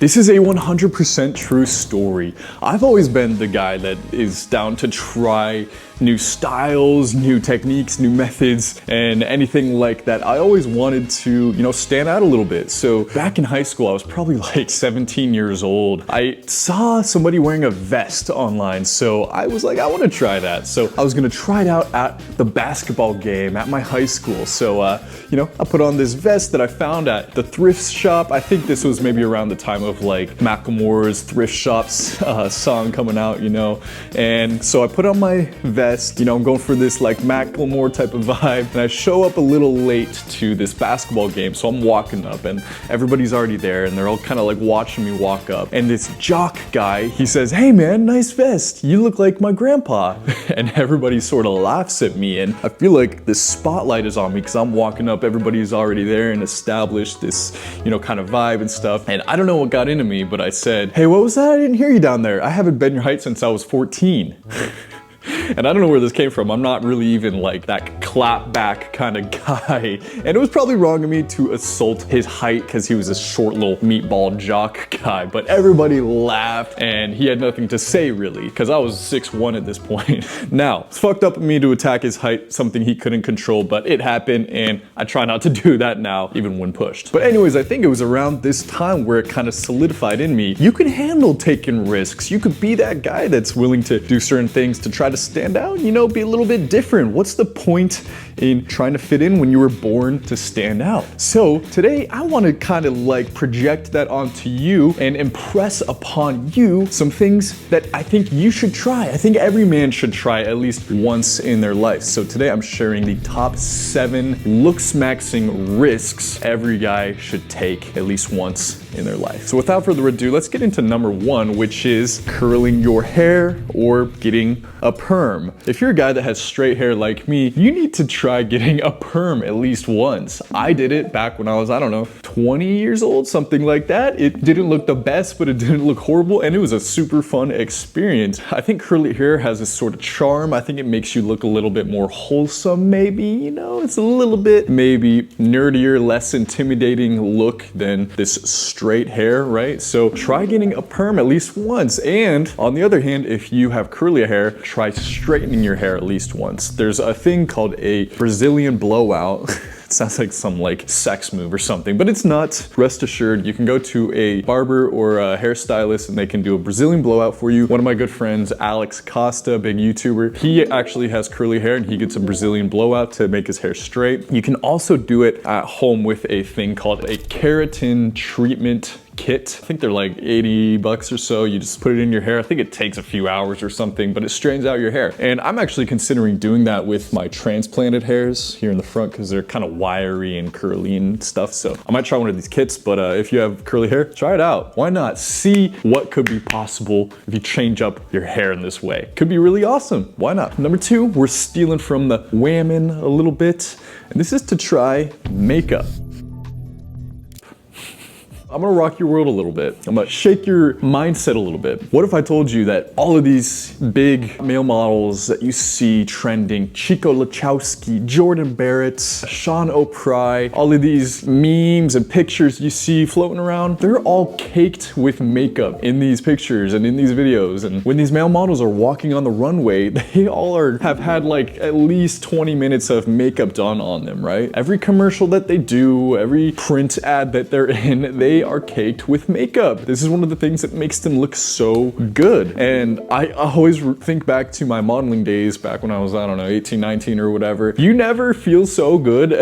This is a 100% true story. I've always been the guy that is down to try new styles, new techniques, new methods, and anything like that. I always wanted to, stand out a little bit. So back in high school, I was probably like 17 years old. I saw somebody wearing a vest online, so I was like, I want to try that. So I was gonna try it out at the basketball game at my high school. So, I put on this vest that I found at the thrift shop. I think this was maybe around the time of like Macklemore's Thrift Shops song coming out, and so I put on my vest, I'm going for this like Macklemore type of vibe, and I show up a little late to this basketball game. So I'm walking up and everybody's already there and they're all kind of like watching me walk up, and this jock guy, he says, "Hey man, nice vest, you look like my grandpa." And everybody sort of laughs at me, and I feel like this spotlight is on me because I'm walking up, everybody's already there and established this kind of vibe and stuff. And I don't know what got into me, but I said, "Hey, what was that? I didn't hear you down there. I haven't been your height since I was 14. And I don't know where this came from. I'm not really even like that clap back kind of guy. And it was probably wrong of me to assault his height because he was a short little meatball jock guy. But everybody laughed and he had nothing to say really because I was 6'1" at this point. Now, it's fucked up of me to attack his height, something he couldn't control, but it happened and I try not to do that now, even when pushed. But anyways, I think it was around this time where it kind of solidified in me. You can handle taking risks. You could be that guy that's willing to do certain things to try to stand out, be a little bit different. What's the point in trying to fit in when you were born to stand out? So today I want to kind of like project that onto you and impress upon you some things that I think you should try. I think every man should try at least once in their life. So today I'm sharing the top 7 Looksmaxxing risks every guy should take at least once in their life. So without further ado, let's get into number 1, which is curling your hair or getting a perm. If you're a guy that has straight hair like me, you need to try getting a perm at least once. I did it back when I was, 20 years old, something like that. It didn't look the best, but it didn't look horrible, and it was a super fun experience. I think curly hair has this sort of charm. I think it makes you look a little bit more wholesome, maybe, it's a little bit maybe nerdier, less intimidating look than this straight hair, right? So try getting a perm at least once. And on the other hand, if you have curly hair, try straightening your hair at least once. There's a thing called a Brazilian blowout. It sounds like some sex move or something, but it's not. Rest assured, you can go to a barber or a hairstylist and they can do a Brazilian blowout for you. One of my good friends, Alex Costa, big YouTuber, he actually has curly hair and he gets a Brazilian blowout to make his hair straight. You can also do it at home with a thing called a keratin treatment kit. I think they're like 80 bucks or so. You just put it in your hair. I think it takes a few hours or something, but it straightens out your hair. And I'm actually considering doing that with my transplanted hairs here in the front because they're kind of wiry and curly and stuff. So I might try one of these kits, but if you have curly hair, try it out. Why not? See what could be possible if you change up your hair in this way. Could be really awesome. Why not? Number 2, we're stealing from the women a little bit. And this is to try makeup. I'm gonna rock your world a little bit. I'm gonna shake your mindset a little bit. What if I told you that all of these big male models that you see trending, Chico Lachowski, Jordan Barrett, Sean O'Pride, all of these memes and pictures you see floating around, they're all caked with makeup in these pictures and in these videos. And when these male models are walking on the runway, they all have had like at least 20 minutes of makeup done on them, right? Every commercial that they do, every print ad that they're in, they are caked with makeup. This is one of the things that makes them look so good. And I always think back to my modeling days back when I was, 18, 19 or whatever. You never feel so good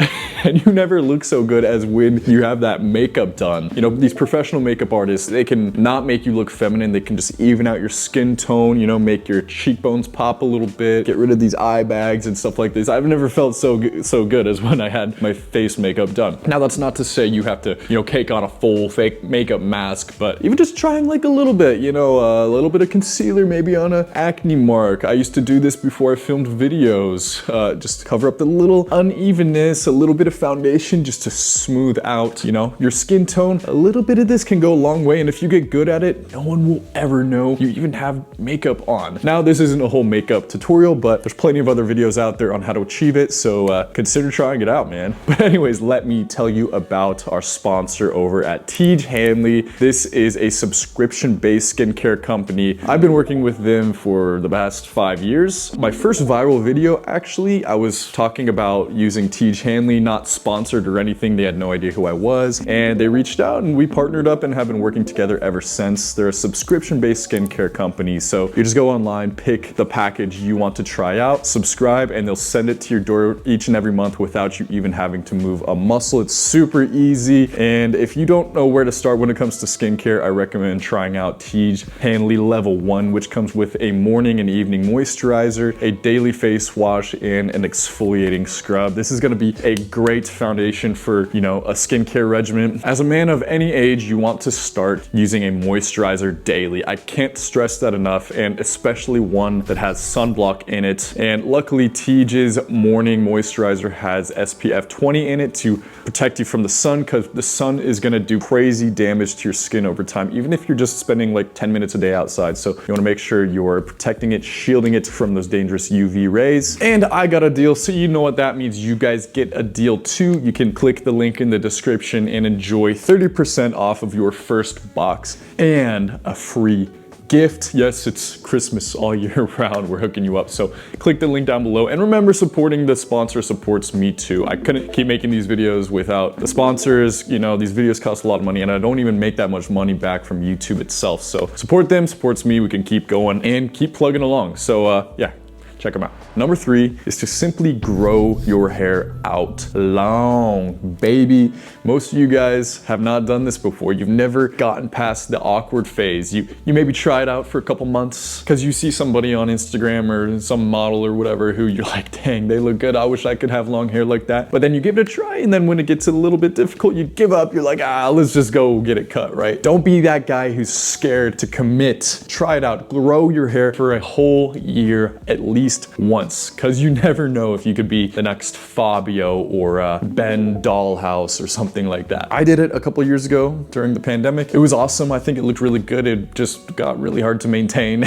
and you never look so good as when you have that makeup done. These professional makeup artists, they can not make you look feminine. They can just even out your skin tone, make your cheekbones pop a little bit, get rid of these eye bags and stuff like this. I've never felt so good as when I had my face makeup done. Now that's not to say you have to, cake on a full fake makeup mask, but even just trying like a little bit, a little bit of concealer maybe on an acne mark. I used to do this before I filmed videos, just to cover up the little unevenness, a little bit of foundation just to smooth out, your skin tone. A little bit of this can go a long way, and if you get good at it, no one will ever know you even have makeup on. Now, this isn't a whole makeup tutorial, but there's plenty of other videos out there on how to achieve it, so consider trying it out, man. But anyways, let me tell you about our sponsor over at Teej Hanley. This is a subscription-based skincare company. I've been working with them for the past 5 years. My first viral video, actually, I was talking about using Teej Hanley, not sponsored or anything. They had no idea who I was, and they reached out and we partnered up and have been working together ever since. They're a subscription-based skincare company, so you just go online, pick the package you want to try out, subscribe, and they'll send it to your door each and every month without you even having to move a muscle. It's super easy, and if you don't know where to start when it comes to skincare, I recommend trying out Teej Hanley Level 1, which comes with a morning and evening moisturizer, a daily face wash, and an exfoliating scrub. This is gonna be a great foundation for, you know, a skincare regimen. As a man of any age, you want to start using a moisturizer daily. I can't stress that enough, and especially one that has sunblock in it. And luckily, Teej's morning moisturizer has SPF 20 in it to protect you from the sun, because the sun is gonna do crazy damage to your skin over time, even if you're just spending like 10 minutes a day outside. So you wanna make sure you're protecting it, shielding it from those dangerous UV rays. And I got a deal, so you know what that means. You guys get a deal too. You can click the link in the description and enjoy 30% off of your first box and a free gift. Yes, it's Christmas all year round. We're hooking you up. So click the link down below. And remember, supporting the sponsor supports me too. I couldn't keep making these videos without the sponsors. You know, these videos cost a lot of money and I don't even make that much money back from YouTube itself. So support them, supports me. We can keep going and keep plugging along. So yeah, check them out. Number 3 is to simply grow your hair out long, baby. Most of you guys have not done this before. You've never gotten past the awkward phase. You maybe try it out for a couple months because you see somebody on Instagram or some model or whatever who you're like, dang, they look good. I wish I could have long hair like that. But then you give it a try, and then when it gets a little bit difficult, you give up. You're like, let's just go get it cut, right? Don't be that guy who's scared to commit. Try it out. Grow your hair for a whole year at least once, because you never know if you could be the next Fabio or Ben Dollhouse or something like that. I did it a couple years ago during the pandemic. It was awesome. I think it looked really good. It just got really hard to maintain.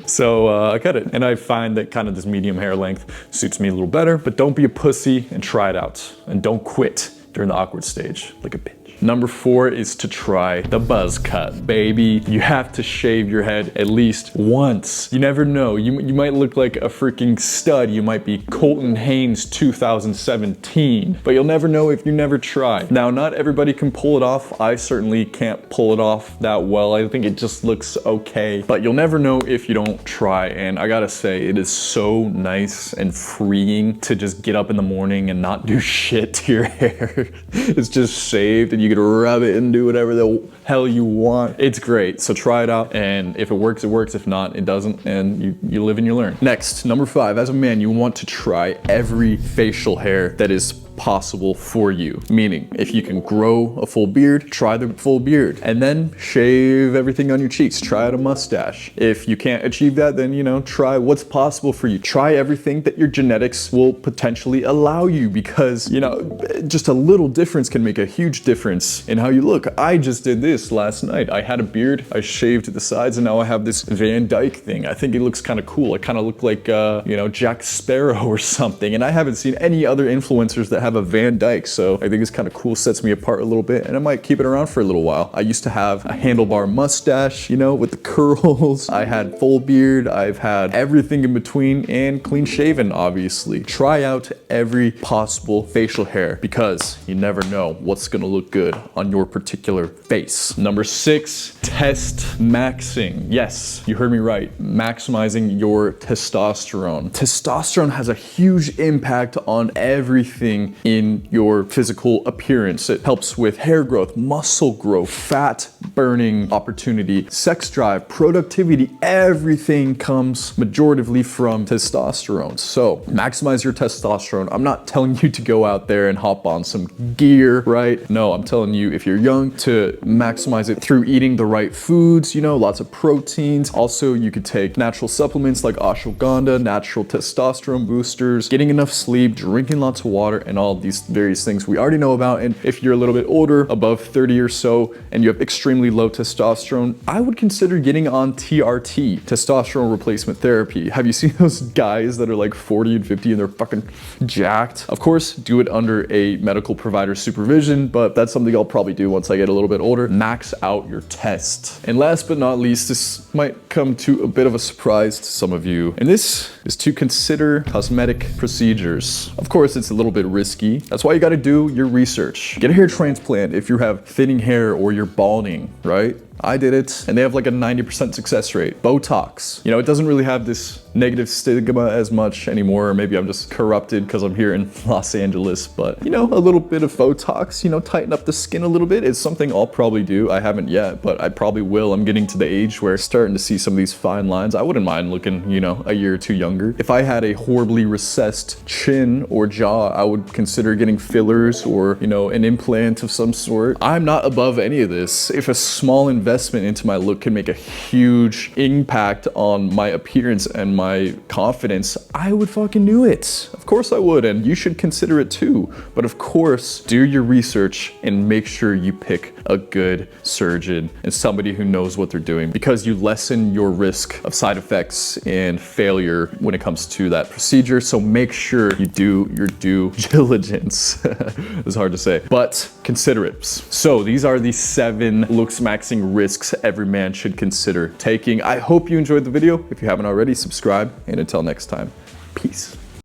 So I cut it, and I find that kind of this medium hair length suits me a little better. But don't be a pussy and try it out, and don't quit during the awkward stage like a bitch. Number 4 is to try the buzz cut, baby. You have to shave your head at least once. You never know. You might look like a freaking stud. You might be Colton Haynes 2017, but you'll never know if you never try. Now, not everybody can pull it off. I certainly can't pull it off that well. I think it just looks okay, but you'll never know if you don't try. And I gotta say, it is so nice and freeing to just get up in the morning and not do shit to your hair. It's just shaved, and you could rub it and do whatever the hell you want. It's great. So try it out, and if it works, it works. If not, it doesn't, and you live and you learn. Next, number 5, as a man, you want to try every facial hair that is possible for you. Meaning, if you can grow a full beard, try the full beard, and then shave everything on your cheeks. Try out a mustache. If you can't achieve that, then, you know, try what's possible for you. Try everything that your genetics will potentially allow you, because, you know, just a little difference can make a huge difference in how you look. I just did this last night. I had a beard, I shaved the sides, and now I have this Van Dyke thing. I think it looks kind of cool. I kind of look like, you know, Jack Sparrow or something, and I haven't seen any other influencers that have a Van Dyke, so I think it's kind of cool, sets me apart a little bit, and I might keep it around for a little while. I used to have a handlebar mustache, you know, with the curls. I had full beard. I've had everything in between, and clean shaven, obviously. Try out every possible facial hair, because you never know what's gonna look good on your particular face. Number 6, testosterone. Yes, you heard me right. Maximizing your testosterone. Testosterone has a huge impact on everything in your physical appearance. It helps with hair growth, muscle growth, fat burning opportunity, sex drive, productivity. Everything comes majoritively from testosterone. So maximize your testosterone. I'm not telling you to go out there and hop on some gear, right? No, I'm telling you, if you're young, to maximize it through eating the right foods, you know, lots of proteins. Also, you could take natural supplements like ashwagandha, natural testosterone boosters, getting enough sleep, drinking lots of water, and all all these various things we already know about. And if you're a little bit older, above 30 or so, and you have extremely low testosterone, I would consider getting on TRT, testosterone replacement therapy. Have you seen those guys that are like 40 and 50 and they're fucking jacked? Of course, do it under a medical provider supervision, but that's something I'll probably do once I get a little bit older. Max out your test. And last but not least, this might come to a bit of a surprise to some of you, and this is to consider cosmetic procedures. Of course, it's a little bit risky. That's why you got to do your research. Get a hair transplant if you have thinning hair or you're balding, right? I did it, and they have like a 90% success rate. Botox, you know, it doesn't really have this negative stigma as much anymore. Or maybe I'm just corrupted because I'm here in Los Angeles, but you know, a little bit of Botox, you know, tighten up the skin a little bit is something I'll probably do. I haven't yet, but I probably will. I'm getting to the age where I'm starting to see some of these fine lines. I wouldn't mind looking, you know, a year or two younger. If I had a horribly recessed chin or jaw, I would consider getting fillers or, you know, an implant of some sort. I'm not above any of this. If a small investment into my look can make a huge impact on my appearance and my confidence, I would fucking do it. Of course I would, and you should consider it too. But of course, do your research and make sure you pick a good surgeon and somebody who knows what they're doing, because you lessen your risk of side effects and failure when it comes to that procedure. So make sure you do your due diligence. It's hard to say, but consider it. So these are the 7 Looksmaxxing risks every man should consider taking. I hope you enjoyed the video. If you haven't already, subscribe, and until next time, peace.